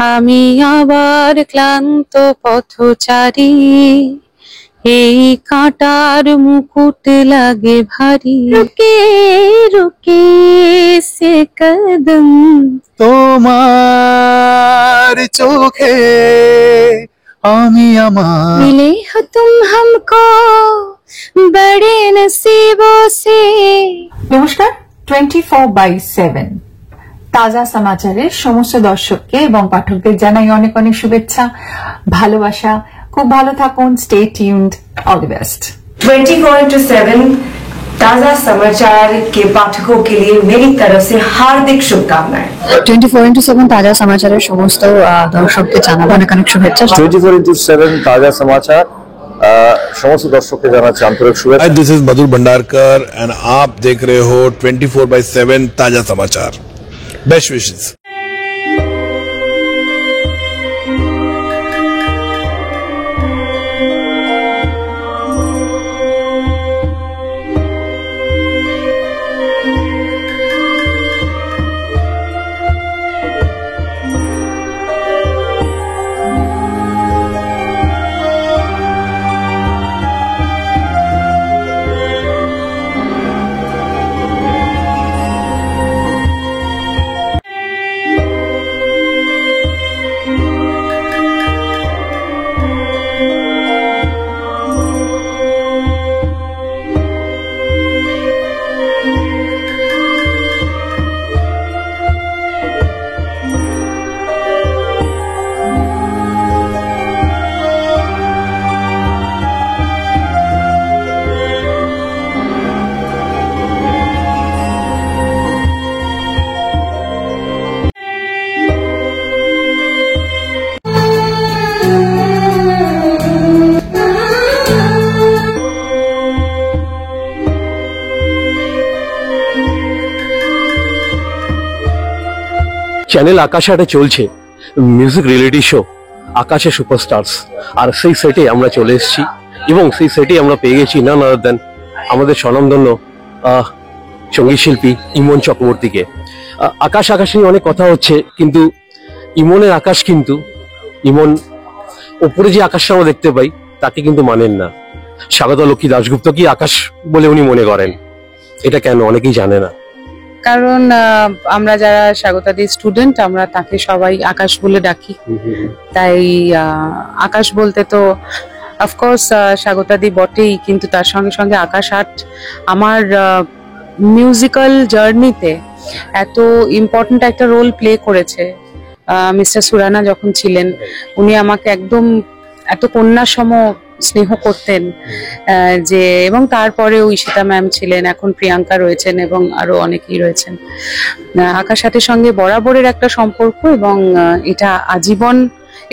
আমি আবার ক্লান্ত পথচারী, এই কাঁটার মুকুট লাগে ভারী। রুকে রুকে সে কদম, তোমার চোখে আমি আমার। मिले हो तुम हमको बड़े नसीबों से। নমস্কার, 24/7 তাজা সমাচারের সমস্ত দর্শককে এবং পাঠকদের জানাই অনেক অনেক শুভেচ্ছা, ভালোবাসা। খুব ভালো থাকুন, stay tuned, all the best. 24/7 ताजा समाचार के पाठकों के लिए मेरी तरफ से हार्दिक शुभकामनाएं। 24/7 ताजा समाचाরের সমস্ত দর্শককে জানাবো অনেক অনেক শুভেচ্ছা। 24/7 ताजा समाचार समस्त दर्शकों के जाना आंतरिक शुभेच्छा। This is Madhur Bhandarkar and आप देख रहे हो 24/7 ताजा समाचार। Best wishes. চ্যানেল আকাশ আটে চলছে মিউজিক রিয়েলিটি শো আকাশে সুপারস্টার্স, আর সেই সেটে আমরা চলে এসেছি এবং সেই সেটে আমরা পেয়ে গেছি নান আদার দেন আমাদের স্বনামধন্য সঙ্গীত শিল্পী ইমন চক্রবর্তীকে। আকাশ আকাশ নিয়ে অনেক কথা হচ্ছে, কিন্তু ইমনের আকাশ কিন্তু ইমন ওপরে যে আকাশটা আমরা দেখতে পাই তাকে কিন্তু মানেন না। স্বাগতা লক্ষ্মী দাশগুপ্ত কি আকাশ বলে উনি মনে করেন, এটা কেন অনেকেই জানে না। কারণ আমরা যারা স্বাগতাদি স্টুডেন্ট আমরা তাকে সবাই আকাশ বলে ডাকি, তাই আকাশ বলতে তো অফকোর্স স্বাগতাদি বটেই, কিন্তু তার সঙ্গে সঙ্গে আকাশ আট আমার মিউজিক্যাল জার্নিতে এত ইম্পর্ট্যান্ট একটা রোল প্লে করেছে। মিস্টার সুরানা যখন ছিলেন উনি আমাকে একদম এত কন্যার সম স্নেহ করতেন যে, এবং তারপরে ঈশিতা ম্যাম ছিলেন, এখন প্রিয়াঙ্কা রয়েছেন এবং আরো অনেকেই রয়েছেন। আকাশ আটের সঙ্গে বরাবরের একটা সম্পর্ক এবং এটা আজীবন,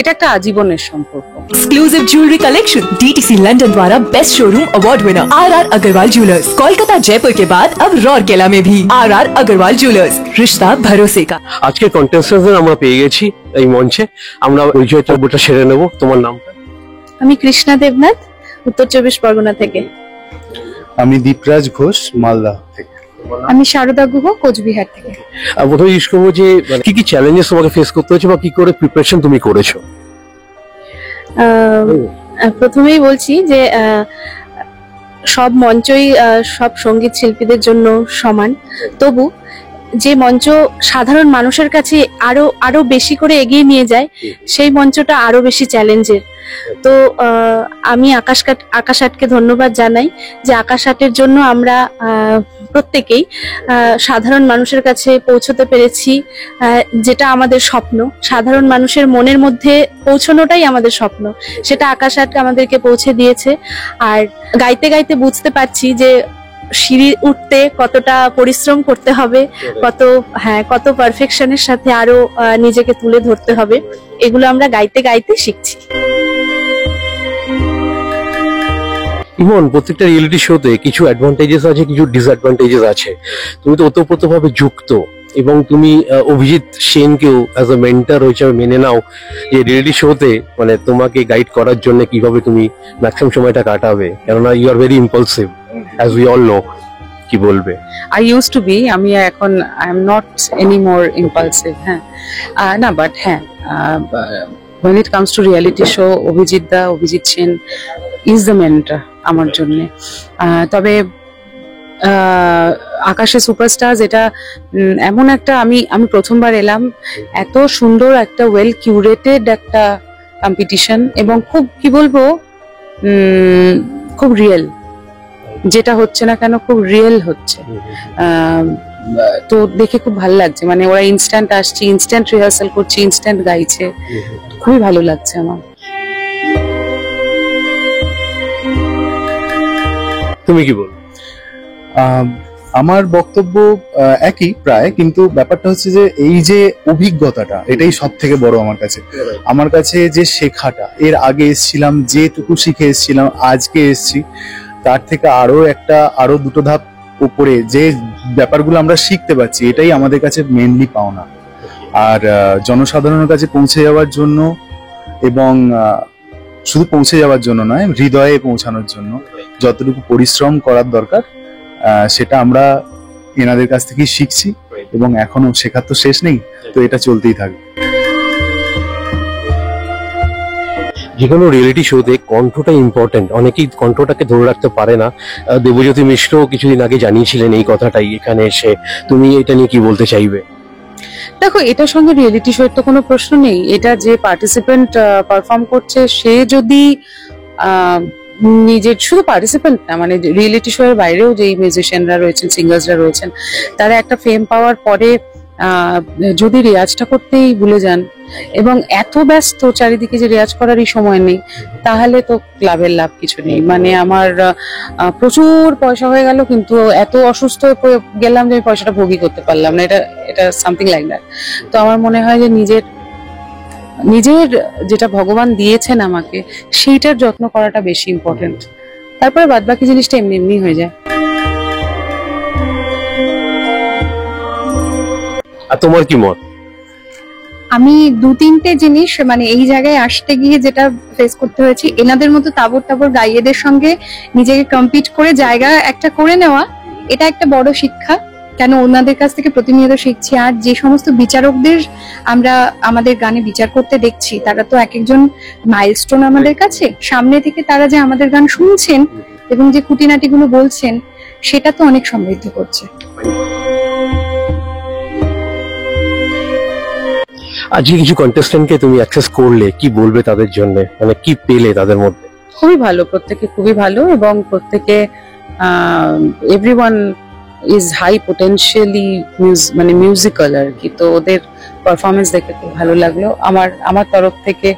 এটা একটা আজীবনের সম্পর্ক। Exclusive jewellery collection DTC London द्वारा best showroom award winner RR Agarwal jewellers, Kolkata Jaipur के बाद अब रौरकेला में भी RR अग्रवाल ज्वेलर्स, रिश्ता भरोसे का। আজকে কন্টেস্টেন্টদের আমরা পেয়ে গেছি এই মঞ্চে, আমরা পরিচয় পর্বটা সেরে নেব। তোমার নাম? আমি কৃষ্ণা দেবনাথ, উত্তর 24 পরগনা থেকে। আমি দীপরাজ ঘোষ, মালদা থেকে। আমি শারদা গুহ, কোচবিহার থেকে। প্রথমে জিজ্ঞেস করবো যে কি কি চ্যালেঞ্জেস তোমাকে ফেস করতে হচ্ছে বা কি করে প্রিপারেশন তুমি করেছো? প্রথমেই বলছি যে সব মঞ্চই সব সঙ্গীত শিল্পীদের জন্য সমান, তবু যে মঞ্চ সাধারণ মানুষের কাছে আরো আরো বেশি করে এগিয়ে নিয়ে যায় সেই মঞ্চটা আরো বেশি চ্যালেঞ্জের। তো আমি আকাশ আটকে ধন্যবাদ জানাই যে আকাশ আটের জন্য আমরা প্রত্যেকেই সাধারণ মানুষের কাছে পৌঁছতে পেরেছি, যেটা আমাদের স্বপ্ন। সাধারণ মানুষের মনের মধ্যে পৌঁছানোটাই আমাদের স্বপ্ন, সেটা আকাশ আট আমাদেরকে পৌঁছে দিয়েছে। আর গাইতে গাইতে বুঝতে পারছি যে সিঁড়ি উঠতে কতটা পরিশ্রম করতে হবে, কত পারফেকশনের সাথে আরো নিজেকে তুলে ধরতে হবে, এগুলো আমরা গাইতে গাইতে শিখছি। ইমন, প্রত্যেকটা রিয়েলিটি শোতে কিছু অ্যাডভান্টেজেস আছে, কিছু ডিসঅ্যাডভান্টেজেস আছে। তুমি তো ওতপ্রোতভাবে যুক্ত এবং তুমি অভিজিৎ সেনকেও অ্যাজ এ মেন্টর হিসেবে মেনে নাও যে রিয়েলিটি শোতে মানে তোমাকে গাইড করার জন্য কিভাবে তুমি ম্যাক্সিমাম সময়টা কাটাবে, কেননা you are very impulsive as we all know. কি বলবে? আই ইউজ টু বি, আমি এখন I am not any more impulsive. হ্যাঁ না, বাট হ্যাঁ when it comes to reality show, Abhijit Sen is the mentor আমার জন্য। তবে আকাশে সুপারস্টার এটা এমন একটা, আমি প্রথমবার এলাম, এত সুন্দর একটা ওয়েল কিউরেটেড একটা কম্পিটিশন, এবং খুব কি বলবো, খুব রিয়েল, যেটা হচ্ছে না কেন খুব রিয়েল হচ্ছে। তো দেখে খুব ভালো লাগছে, মানে ওরা ইনস্ট্যান্ট আসছে, ইনস্ট্যান্ট রিহার্সাল করছে, ইনস্ট্যান্ট গাইছে, খুবই ভালো লাগছে আমার। তুমি কি বল? আমার বক্তব্য একই প্রায়, কিন্তু ব্যাপারটা হচ্ছে যে এই যে অভিজ্ঞতাটা, এটাই সব থেকে বড় আমার কাছে যে শেখাটা, এর আগে এসেছিলাম যেটুকু শিখে এসেছিলাম, আজকে এসেছি তার থেকে আরো দুটো ধাপ উপরে যে ব্যাপারগুলো আমরা শিখতে পারছি, এটাই আমাদের কাছে মেনলি পাওনা। আর জনসাধারণের কাছে পৌঁছে যাওয়ার জন্য, এবং শুধু পৌঁছে যাওয়ার জন্য নয়, হৃদয়ে পৌঁছানোর জন্য যতটুকু পরিশ্রম করার দরকার, সেটা আমরা এনাদের কাছ থেকেই শিখছি, এবং এখনো শেখার তো শেষ নেই, তো এটা চলতেই থাকবে। যে কোনো রিয়েলিটি শোতে কণ্ঠটা ইম্পর্টেন্ট, অনেকেই কণ্ঠটাকে ধরে রাখতে পারে না। দেবজ্যোতি মিশ্র কিছুদিন আগে জানিয়েছিলেন এই কথাটাই এখানে এসে। তুমি এটা নিয়ে কি বলতে চাইবে? দেখো, এটার সঙ্গে রিয়েলিটি শো এর তো কোনো প্রশ্ন নেই। এটা যে পার্টিসিপেন্ট পারফর্ম করছে, সে যদি নিজের, শুধু পার্টিসিপেন্ট না, মানে রিয়েলিটি শো এর বাইরেও যেই মিউজিশিয়ানরা রয়েছেন, সিঙ্গার্সরা রয়েছেন, তারা একটা ফেম পাওয়ার পরে যদি রেয়াজটা করতেই ভুলে যান, এবং এত ব্যস্ত চারিদিকে যে রেয়াজ করারই সময় নেই, তাহলে তো ক্লাবের লাভ কিছু নেই। মানে আমার প্রচুর পয়সা হয়ে গেল, কিন্তু এত অসুস্থ হয়ে গেলাম যে আমি পয়সাটা ভোগই করতে পারলাম না, এটা সামথিং লাইক দ্যাট। তো আমার মনে হয় যে নিজের যেটা ভগবান দিয়েছেন আমাকে, সেইটার যত্ন করাটা বেশি ইম্পর্টেন্ট। তারপরে বাদ বাকি জিনিসটা এমনি এমনি হয়ে যায়। আর তোমার কি মত? আমি 2-3টে জিনিস, মানে এই জায়গায় আসতে গিয়ে যেটা ফেস করতে হয়েছে, এনাদের মতো তাবর গাইয়েদের সঙ্গে নিজেকে কম্পিট করে জায়গা একটা করে নেওয়া, এটা একটা বড় শিক্ষা। কেন ওনাদের কাছ থেকে প্রতিনিয়ত শিখছি। আর যে সমস্ত বিচারকদের আমরা আমাদের গানে বিচার করতে দেখছি, তারা তো এক একজন মাইলস্টোন আমাদের কাছে। সামনে থেকে তারা যে আমাদের গান শুনছেন এবং যে খুঁটিনাটিগুলো বলছেন, সেটা তো অনেক সমৃদ্ধ করছে। আজকে কিছু কন্টেস্ট্যান্টকে তুমি অ্যাক্সেস করলে, কি বলবে তাদের জন্য, মানে কি পেলে তাদের মধ্যে? খুবই ভালো, প্রত্যেকে খুবই ভালো, এবং প্রত্যেকে এভরিওয়ান ইজ হাই পোটেনশিয়ালি মানে মিউজিক্যাল আর কি। তো ওদের পারফরমেন্স দেখে খুব ভালো লাগলো। আমার তরফ থেকে,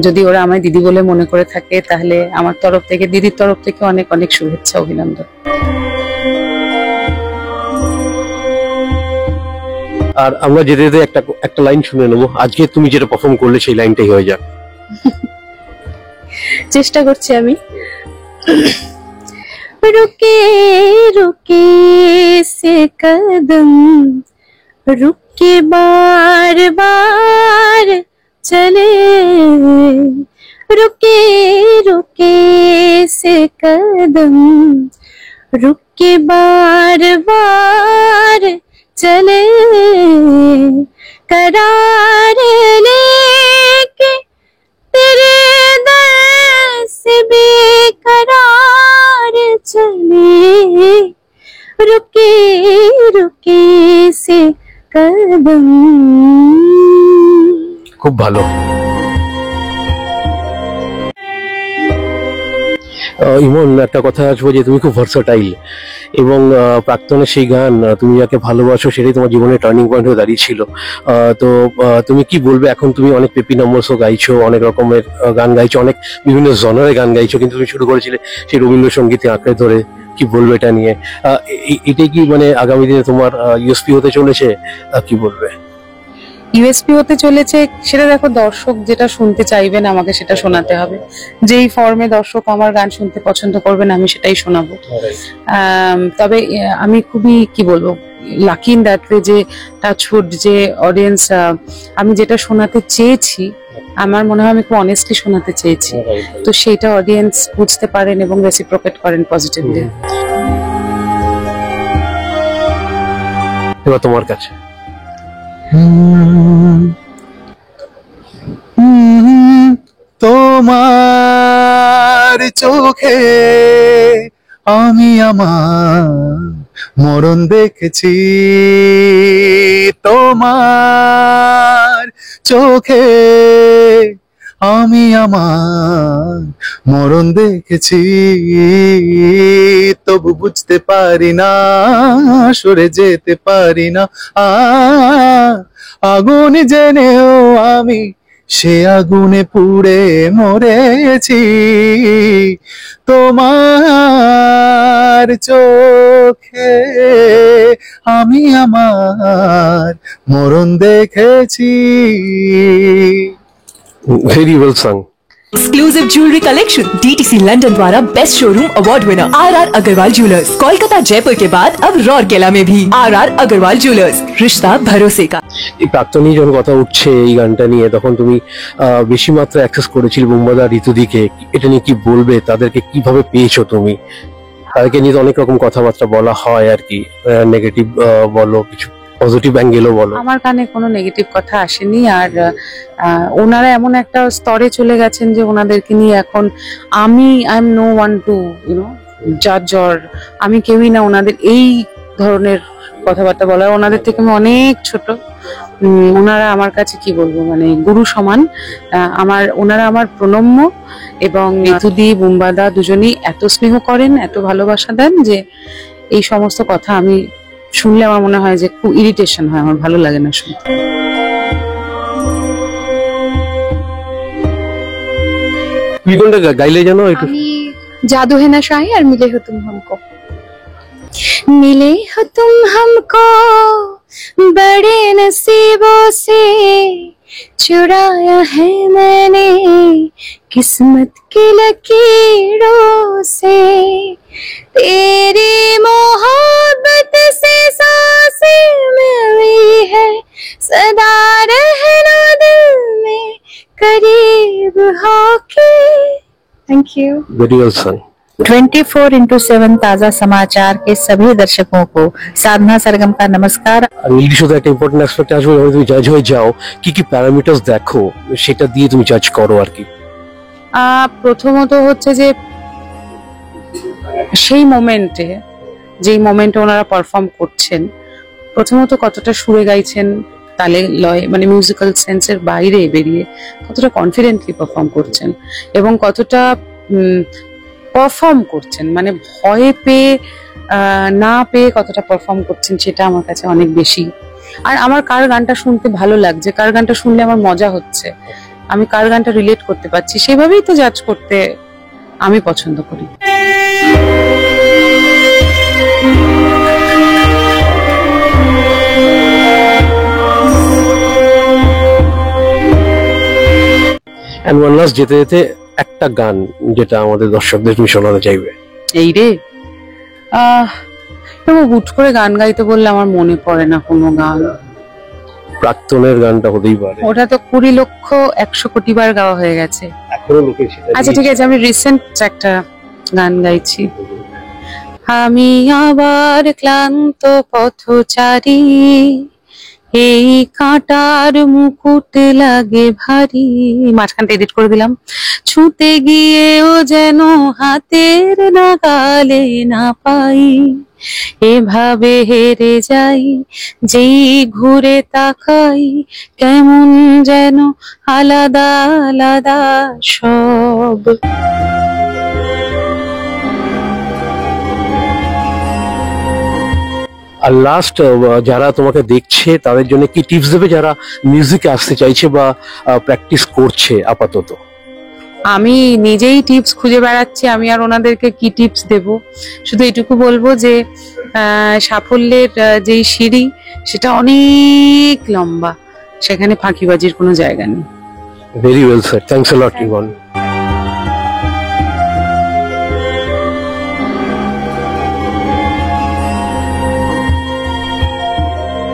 যদি ওরা আমায় দিদি বলে মনে করে থাকে, তাহলে আমার তরফ থেকে, দিদির তরফ থেকে অনেক অনেক শুভেচ্ছা, অভিনন্দন। আর আমরা যেতে যেতে একটা লাইন শুনে নেবো। আজকে তুমি যেটা পারফর্ম করলে সেই লাইনটাই হয়ে যাক। চেষ্টা করছি আমি। रुके रुके से कदम रुक के बार बार चले, रुके रुके से कदम रुक के बार बार चले, करार लेके तेरे दर से बेकरार चले, रुके रुके से कदम। খুব ভালো। ইমন, একটা কথা আসবো যে তুমি খুব ভার্সেটাইল, এবং প্রাক্তনের সেই গান তুমি যাকে ভালোবাসো, সেটাই তোমার জীবনের টার্নিং পয়েন্ট হয়ে দাঁড়িয়েছিল। তো তুমি কি বলবে? এখন তুমি অনেক পেপি নম্বরসও গাইছো, অনেক রকমের গান গাইছো, অনেক বিভিন্ন জনারে গান গাইছো, কিন্তু তুমি শুরু করেছিলে সেই রবীন্দ্রসঙ্গীতে আঁকড়ে ধরে। কি বলবে এটা নিয়ে? এটাই কি মানে আগামী দিনে তোমার ইউএসপি হতে চলেছে? কি বলবে? ইউএসপি হতে চলেছে, সেটা দেখো, দর্শক যেটা শুনতে চাইবেন আমাকে সেটা শোনাতে হবে। যেই ফর্মে দর্শক আমার গান শুনতে পছন্দ করবেন, আমি সেটাই শোনাবো। তবে আমি খুবই, কি বলবো, লাকি ইন দ্যাট ওয়ে যে টাচউড যে অডিয়েন্স, আমি যেটা শোনাতে চেয়েছি, আমার মনে হয় আমি খুব অনেস্টলি শোনাতে চেয়েছি, তো সেইটা অডিয়েন্স বুঝতে পারেন এবং রেসিপ্রোকেট করেন পজিটিভলি। এবার তোমার কাছে। তোমার চোখে আমি আমার মরণ দেখেছি, তোমার চোখে আমি আমার মরণ দেখেছি, তবু বুঝতে পারি না, সরে যেতে পারি না। আগুন জেনেও আমি সে আগুনে পুড়ে মরেছি, তোমার চোখে আমি আমার মরণ দেখেছি। Very well song. Exclusive jewellery collection DTC London द्वारा best showroom award winner R Agarwal jewellers, Kolkata Jaipur के बाद अब रौरकेला में भी आर अग्रवाल ज्वेलर्स, रिश्ता भरोसे का। এই প্রাক্তনী যখন কথা উঠছে এই গানটা নিয়ে, তখন তুমি বেশি মাত্রা অ্যাক্সেস করেছিলে বুম্বাদা ঋতুদিকে, এটা নিয়ে কি বলবে? তাদেরকে কিভাবে পেয়েছো তুমি? তাদেরকে নিয়ে তো অনেক রকম কথাবার্তা বলা হয় আর কি, নেগেটিভ বলো, কিছু পজিটিভ অ্যাঙ্গেলও বলো। আমার কানে কোনো নেগেটিভ কথা আসেনি। আর ওনারা এমন একটা স্তরে চলে গেছেন যে ওনাদেরকে নিয়ে এখন I am no one to জাজ, অর আমি কেউই না ওনাদের এই ধরনের কথাবার্তা বলা। ওনাদের থেকে আমি অনেক ছোট। ওনারা আমার কাছে কি বলবো, মানে গুরু সমান। ওনারা আমার প্রণম্য, এবং ঋতুদি বুম্বাদা দুজনেই এত স্নেহ করেন, এত ভালোবাসা দেন যে এই সমস্ত কথা আমি শুনলে আমার মনে হয় যে খুব ইরিটেশন হয়, আমার ভালো লাগে না শুনতে। তুমি কোনটা গাইলে জানো? একটু আমি जादू है नशाएं और मिले हो तुम हमको। मिले हो तुम हमको बड़े नसीबों से, चुराया है मैंने किस्मत की लकीरों से, तेरी मोहब्बत से सांसें मिली है, सदा रहना दिल में करीब होके। Thank you. वेरी वेल सं। 24x7 ताजा समाचार के सभी दर्शकों को साधना सरगम का नमस्कार। আর রিয়েলিটি শোতে একটা ইম্পর্টেন্ট অ্যাসপেক্ট আসবে, যখন তুমি জাজ হয়ে যাও কি কি প্যারামিটার্স দেখো, সেটা দিয়ে তুমি জাজ করো আর কি। প্রথমত হচ্ছে যে সেই মোমেন্টে, যেই মোমেন্টে ওনারা পারফর্ম করছেন, প্রথমত কতটা সুরে গাইছেন, তালে লয়, মানে মিউজিক্যাল সেন্সের বাইরে বেরিয়ে কতটা কনফিডেন্টলি পারফর্ম করছেন, এবং কতটা পারফর্ম করছেন, মানে ভয় পেয়ে না পেয়ে কতটা পারফর্ম করছেন, সেটা আমার কাছে অনেক বেশি। আর আমার কার গানটা শুনতে ভালো লাগছে, কার গানটা শুনলে আমার মজা হচ্ছে, আমি কার গানটা রিলেট করতে পারছি, সেভাবেই তো জাজ করতে আমি পছন্দ করি। এন্ড ওয়ান লাস্ট, যেতে যেতে একটা গান যেটা আমাদের দর্শকদের তুমি শোনাতে চাইবে। এই রে, হুট করে গান গাইতে বললে আমার মনে পড়ে না কোনো গান। প্রাক্তনের গানটা হতেই পারে, ওটা তো 20,00,000,100 কোটি বার গাওয়া হয়ে গেছে। এখনো লোকে সেটা। আচ্ছা ঠিক আছে, আমি রিসেন্ট একটা গান গাইছি। আমি আবার ক্লান্ত পথচারী, এই কাঁটার মুকুট লাগে ভারী, মাঝখানটা এডিট করে দিলাম। ছুঁতে গিয়েও যেন হাতের নাগালে না পাই, এভাবে হেরে যাই, যেই ঘুরে তাকাই, কেমন যেন আলাদা আলাদা সব। আর লাস্ট, যারা তোমাকে দেখছে তাদের জন্য কি টিপস দেবে, যারা মিউজিকে আসতে চাইছে বা প্র্যাকটিস করছে আপাতত? আমি নিজেই টিপস খুঁজে বেড়াচ্ছি, আমি আর ওনাদেরকে কি টিপস দেব। শুধু এটুকু বলবো যে সাফল্যের যেই সিঁড়ি সেটা অনেক লম্বা, সেখানে ফাঁকিবাজির কোনো জায়গা নেই। Very well sir, thanks a lot Evan.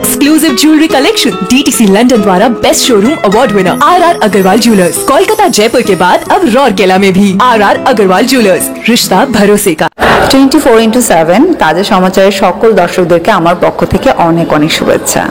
Exclusive jewellery collection DTC London द्वारा best showroom award winner R Agarwal jewellers, Kolkata Jaipur के बाद अब रौरकेला में भी आर अग्रवाल ज्वेलर्स, रिश्ता भरोसे का। 24x7 তাজা সমাচারের সকল দর্শকদেরকে আমার পক্ষ থেকে অনেক অনেক শুভেচ্ছা।